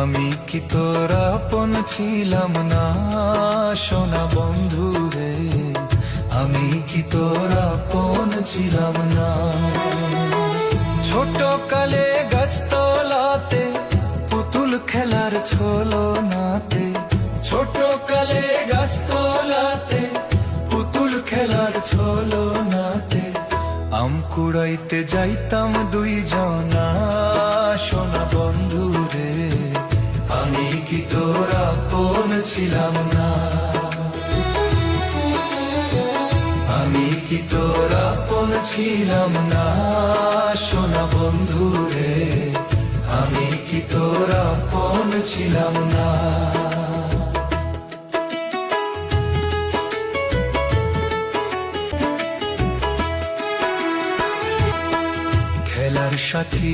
আমি কি তোর আপন ছিলাম না সোনা বন্ধু রে, আমি কি তোর আপন ছিলাম না। ছোট কালে গাছতলাতে পুতুল খেলার ছলনাতে, ছোট কালে গাছতলাতে পুতুল খেলার ছলনাতে আম কুড়াইতে যাইতাম দুইজনা সোনা বন্ধু রে, আমি কি তোর আপন ছিলাম না। আমি কি তোর আপন ছিলাম না সোনা বন্ধু রে, আমি কি তোর আপন ছিলাম না। খেলার সাথী